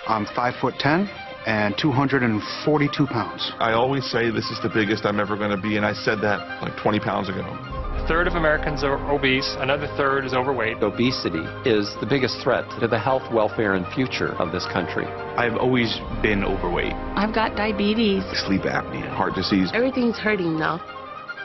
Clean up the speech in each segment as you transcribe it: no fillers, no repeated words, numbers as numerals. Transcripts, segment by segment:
I'm 5'10" and 242 pounds. I always say this is the biggest I'm ever going to be, and I said that like 20 pounds ago. A third of Americans are obese, another third is overweight. Obesity is the biggest threat to the health, welfare, and future of this country. I've always been overweight. I've got diabetes. Sleep apnea, heart disease. Everything's hurting now.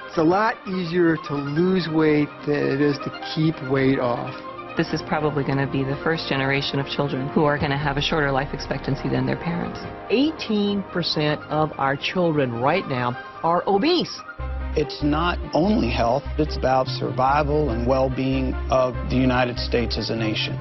It's a lot easier to lose weight than it is to keep weight off. This is probably going to be the first generation of children who are going to have a shorter life expectancy than their parents. 18% of our children right now are obese. It's not only health, it's about survival and well-being of the United States as a nation.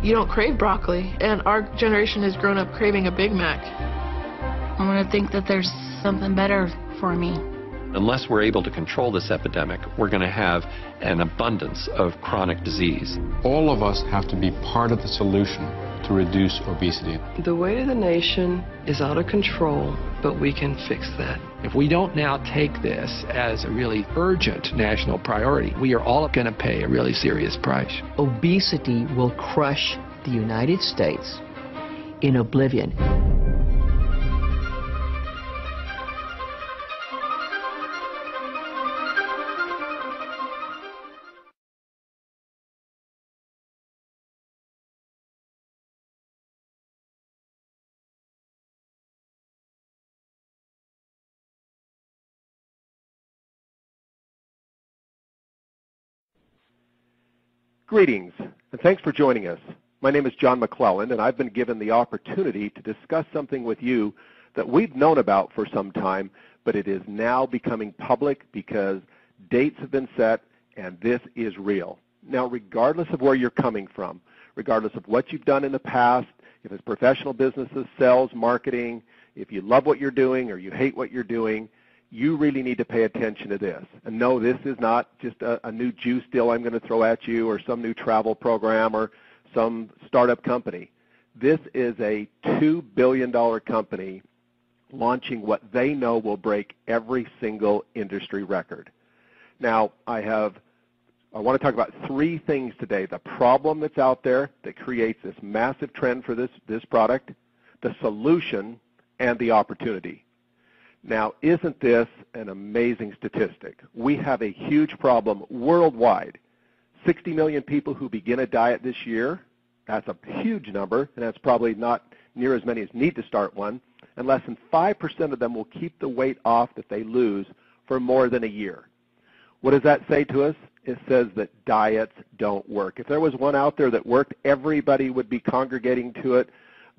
You don't crave broccoli, and our generation has grown up craving a Big Mac. I want to think that there's something better for me. Unless we're able to control this epidemic, we're going to have an abundance of chronic disease. All of us have to be part of the solution to reduce obesity. The weight of the nation is out of control, but we can fix that. If we don't now take this as a really urgent national priority, we are all going to pay a really serious price. Obesity will crush the United States in oblivion. Greetings, and thanks for joining us. My name is John McClellan, and I've been given the opportunity to discuss something with you that we've known about for some time, but it is now becoming public because dates have been set, and this is real. Now, regardless of where you're coming from, regardless of what you've done in the past, if it's professional businesses, sales, marketing, if you love what you're doing or you hate what you're doing, you really need to pay attention to this. And no, this is not just a new juice deal I'm going to throw at you or some new travel program or some startup company. This is a $2 billion company launching what they know will break every single industry record. Now, I want to talk about three things today. The problem that's out there that creates this massive trend for this product, the solution, and the opportunity. Now, isn't this an amazing statistic? We have a huge problem worldwide. 60 million people who begin a diet this year. That's a huge number, and that's probably not near as many as need to start one. And less than 5% of them will keep the weight off that they lose for more than a year. What does that say to us? It says that diets don't work. If there was one out there that worked, everybody would be congregating to it.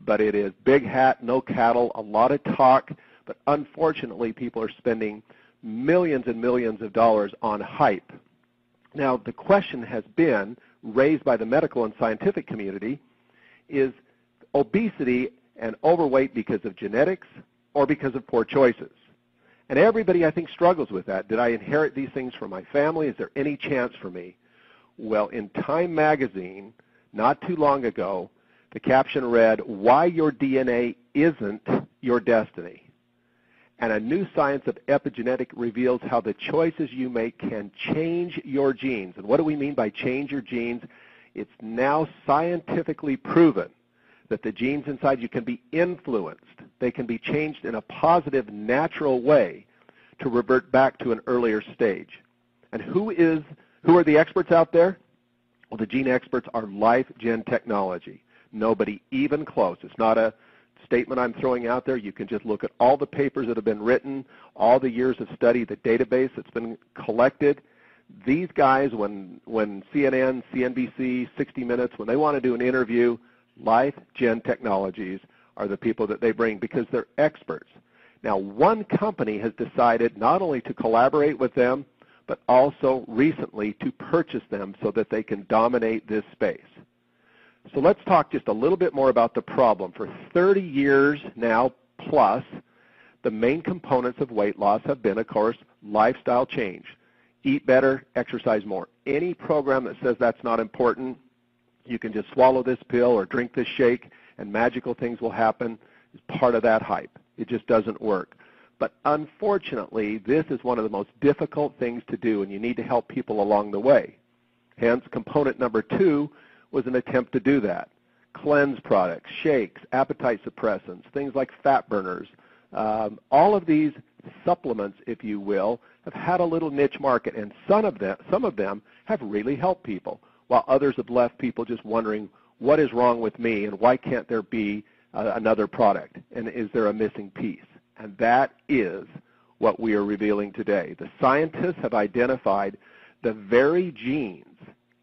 But it is big hat, no cattle, a lot of talk. But unfortunately, people are spending millions and millions of dollars on hype. Now, the question has been raised by the medical and scientific community, is obesity and overweight because of genetics or because of poor choices? And everybody, I think, struggles with that. Did I inherit these things from my family? Is there any chance for me? Well, in Time magazine, not too long ago, the caption read, "Why Your DNA Isn't Your Destiny." And a new science of epigenetic reveals how the choices you make can change your genes. And what do we mean by change your genes? It's now scientifically proven that the genes inside you can be influenced. They can be changed in a positive, natural way to revert back to an earlier stage. And who are the experts out there? Well, the gene experts are Life Gen Technology. Nobody even close. It's not a statement I'm throwing out there. You can just look at all the papers that have been written, all the years of study, the database that's been collected. These guys, when CNN, CNBC, 60 Minutes, when they want to do an interview, Life Gen Technologies are the people that they bring because they're experts. Now, one company has decided not only to collaborate with them, but also recently to purchase them so that they can dominate this space. So let's talk just a little bit more about the problem. For 30 years now plus, the main components of weight loss have been, of course, lifestyle change. Eat better, exercise more. Any program that says that's not important, you can just swallow this pill or drink this shake and magical things will happen, is part of that hype. It just doesn't work. But unfortunately, this is one of the most difficult things to do, and you need to help people along the way. Hence, component number 2 was an attempt to do that. cleanse products, shakes, appetite suppressants, things like fat burners. All of these supplements, if you will, have had a little niche market, and some of them have really helped people, while others have left people just wondering, what is wrong with me, and why can't there be another product, and is there a missing piece? And that is what we are revealing today. The scientists have identified the very genes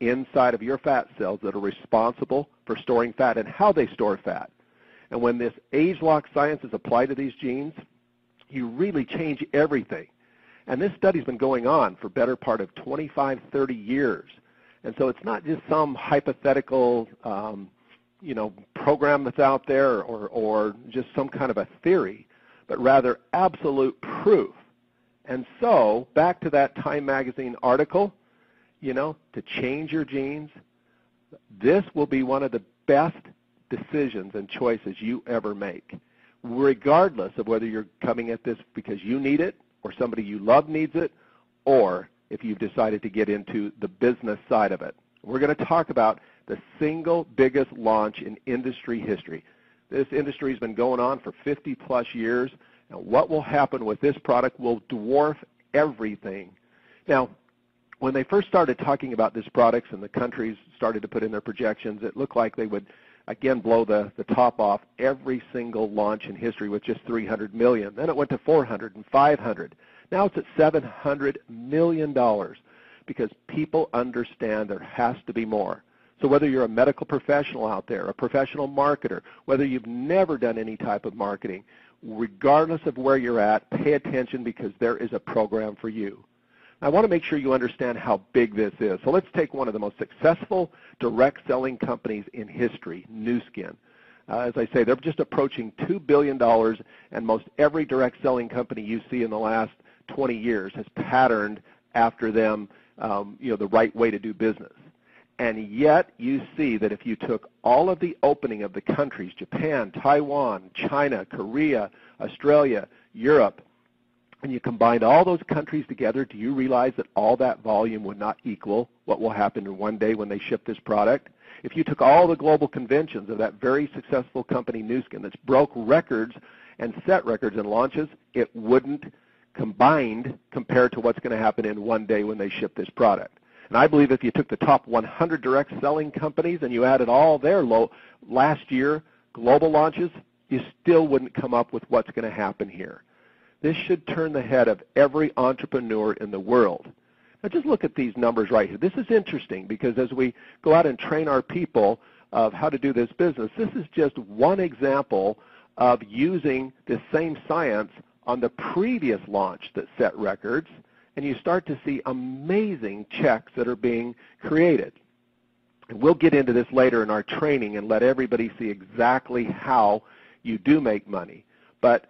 inside of your fat cells that are responsible for storing fat and how they store fat. And when this Ageloc science is applied to these genes, you really change everything. And this study's been going on for better part of 25, 30 years. And so it's not just some hypothetical program that's out there or just some kind of a theory, but rather absolute proof. And so, back to that Time magazine article, to change your genes, this will be one of the best decisions and choices you ever make, regardless of whether you're coming at this because you need it or somebody you love needs it, or if you've decided to get into the business side of it. We're going to talk about the single biggest launch in industry history. This industry has been going on for 50-plus years, and what will happen with this product will dwarf everything. Now, when they first started talking about this product and the countries started to put in their projections, it looked like they would, again, blow the top off every single launch in history with just $300 million. Then it went to $400 and $500. Now it's at $700 million because people understand there has to be more. So whether you're a medical professional out there, a professional marketer, whether you've never done any type of marketing, regardless of where you're at, pay attention because there is a program for you. I want to make sure you understand how big this is. So let's take one of the most successful direct selling companies in history, NUSKIN. As I say, they're just approaching $2 billion, and most every direct selling company you see in the last 20 years has patterned after them, the right way to do business. And yet you see that if you took all of the opening of the countries, Japan, Taiwan, China, Korea, Australia, Europe, and you combined all those countries together, do you realize that all that volume would not equal what will happen in one day when they ship this product? If you took all the global conventions of that very successful company, NUSKIN, that's broke records and set records in launches, it wouldn't combined compare to what's going to happen in one day when they ship this product. And I believe if you took the top 100 direct selling companies and you added all their last year global launches, you still wouldn't come up with what's going to happen here. This should turn the head of every entrepreneur in the world. Now just look at these numbers right here. This is interesting because as we go out and train our people of how to do this business, this is just one example of using this same science on the previous launch that set records, and you start to see amazing checks that are being created. And we'll get into this later in our training and let everybody see exactly how you do make money. But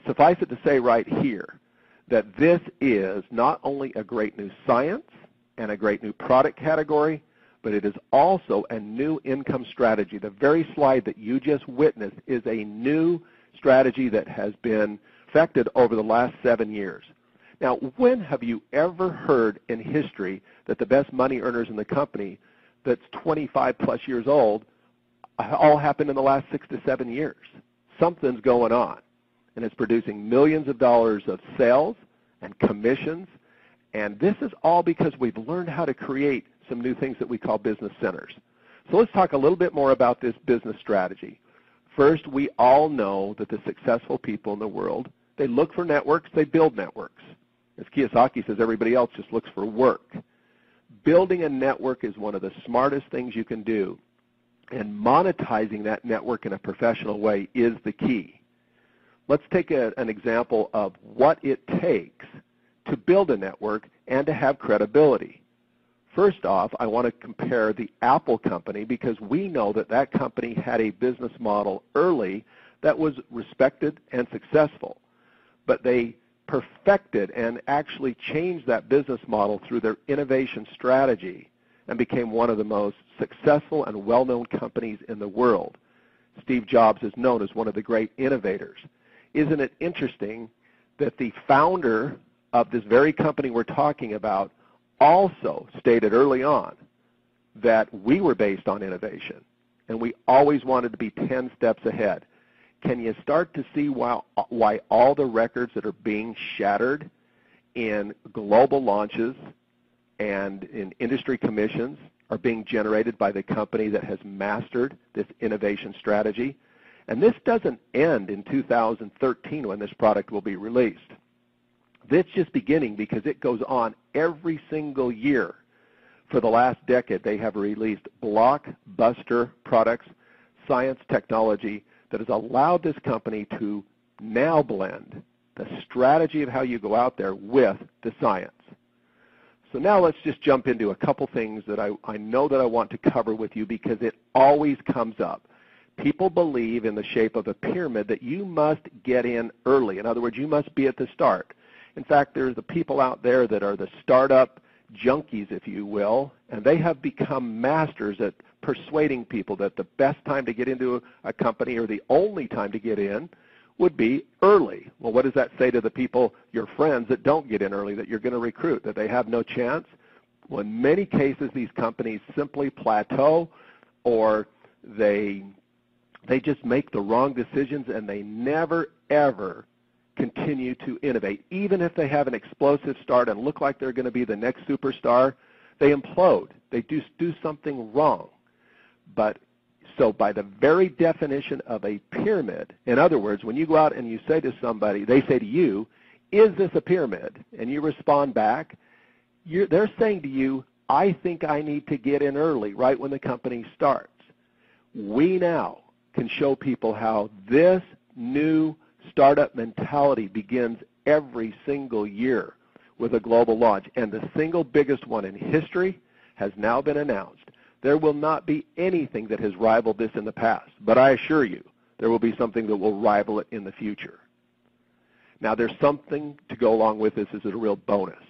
suffice it to say right here that this is not only a great new science and a great new product category, but it is also a new income strategy. The very slide that you just witnessed is a new strategy that has been perfected over the last 7 years. Now, when have you ever heard in history that the best money earners in the company that's 25 plus years old all happened in the last 6 to 7 years? Something's going on, and it's producing millions of dollars of sales and commissions, and this is all because we've learned how to create some new things that we call business centers. So let's talk a little bit more about this business strategy. First, we all know that the successful people in the world, they look for networks, they build networks. As Kiyosaki says, everybody else just looks for work. Building a network is one of the smartest things you can do, and monetizing that network in a professional way is the key. Let's take an example of what it takes to build a network and to have credibility. First off, I want to compare the Apple company because we know that that company had a business model early that was respected and successful. But they perfected and actually changed that business model through their innovation strategy and became one of the most successful and well-known companies in the world. Steve Jobs is known as one of the great innovators. Isn't it interesting that the founder of this very company we're talking about also stated early on that we were based on innovation. and we always wanted to be 10 steps ahead. Can you start to see why all the records that are being shattered in global launches and in industry commissions are being generated by the company that has mastered this innovation strategy? And this doesn't end in 2013 when this product will be released. It's just beginning because it goes on every single year. For the last decade, they have released blockbuster products, science, technology that has allowed this company to now blend the strategy of how you go out there with the science. So now let's just jump into a couple things that I know that I want to cover with you because it always comes up. People believe in the shape of a pyramid that you must get in early. In other words, you must be at the start. In fact, there's the people out there that are the startup junkies, if you will, and they have become masters at persuading people that the best time to get into a company or the only time to get in would be early. Well, what does that say to the people, your friends, that don't get in early, that you're going to recruit, that they have no chance? Well, in many cases, these companies simply plateau, or they just make the wrong decisions, and they never, ever continue to innovate. Even if they have an explosive start and look like they're going to be the next superstar, they implode. They do something wrong. But so by the very definition of a pyramid, in other words, when you go out and you say to somebody, they say to you, is this a pyramid? And you respond back, they're saying to you, I think I need to get in early, right when the company starts. We now can show people how this new startup mentality begins every single year with a global launch. And the single biggest one in history has now been announced. There will not be anything that has rivaled this in the past, but I assure you there will be something that will rival it in the future. Now, there's something to go along with this as a real bonus,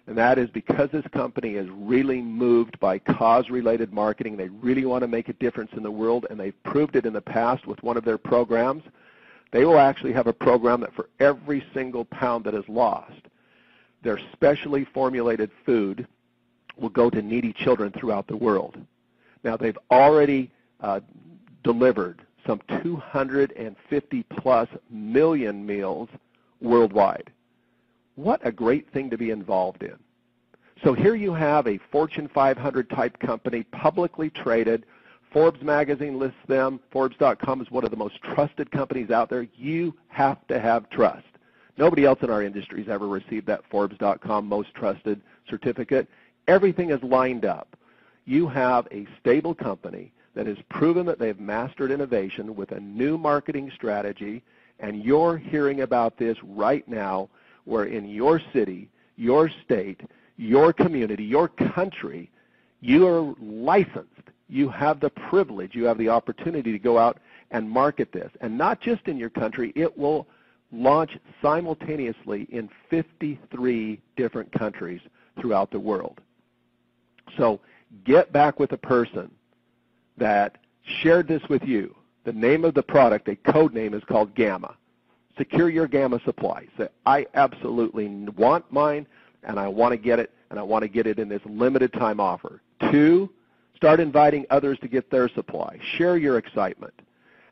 and that is because this company is really moved by cause-related marketing. They really want to make a difference in the world, and they've proved it in the past with one of their programs. They will actually have a program that for every single pound that is lost, their specially formulated food will go to needy children throughout the world. Now, they've already delivered some 250+ million meals worldwide. What a great thing to be involved in. So here you have a Fortune 500 type company, publicly traded. Forbes magazine lists them. Forbes.com is one of the most trusted companies out there. You have to have trust. Nobody else in our industry has ever received that Forbes.com most trusted certificate. Everything is lined up. You have a stable company that has proven that they've mastered innovation with a new marketing strategy, and you're hearing about this right now where in your city, your state, your community, your country, you are licensed. You have the privilege, you have the opportunity to go out and market this. And not just in your country, it will launch simultaneously in 53 different countries throughout the world. So get back with a person that shared this with you. The name of the product, a code name, is called Gamma. Secure your Gamma supply. Say, I absolutely want mine, and I want to get it, and I want to get it in this limited time offer. 2, start inviting others to get their supply. Share your excitement.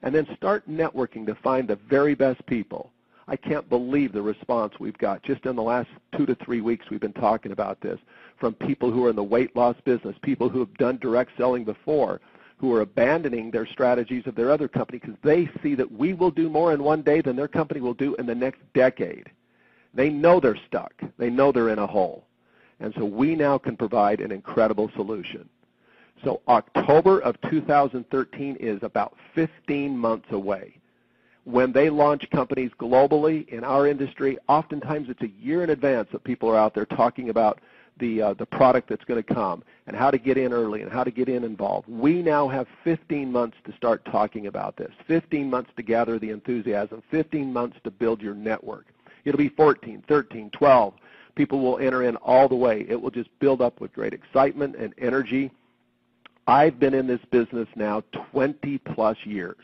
And then start networking to find the very best people. I can't believe the response we've got. Just in the last 2 to 3 weeks we've been talking about this, from people who are in the weight loss business, people who have done direct selling before, who are abandoning their strategies of their other company because they see that we will do more in one day than their company will do in the next decade. They know they're stuck. They know they're in a hole. And so we now can provide an incredible solution. So October of 2013 is about 15 months away. When they launch companies globally in our industry, oftentimes it's a year in advance that people are out there talking about the product that's going to come and how to get in early and how to get involved. We now have 15 months to start talking about this, 15 months to gather the enthusiasm, 15 months to build your network. It'll be 14, 13, 12. People will enter in all the way. It will just build up with great excitement and energy. I've been in this business now 20-plus years.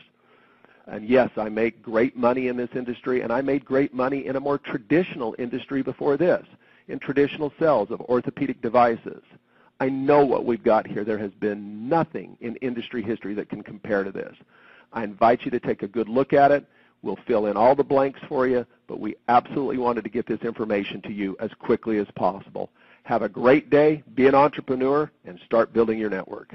And yes, I make great money in this industry, and I made great money in a more traditional industry before this, in traditional sales of orthopedic devices. I know what we've got here. There has been nothing in industry history that can compare to this. I invite you to take a good look at it. We'll fill in all the blanks for you, but we absolutely wanted to get this information to you as quickly as possible. Have a great day, be an entrepreneur, and start building your network.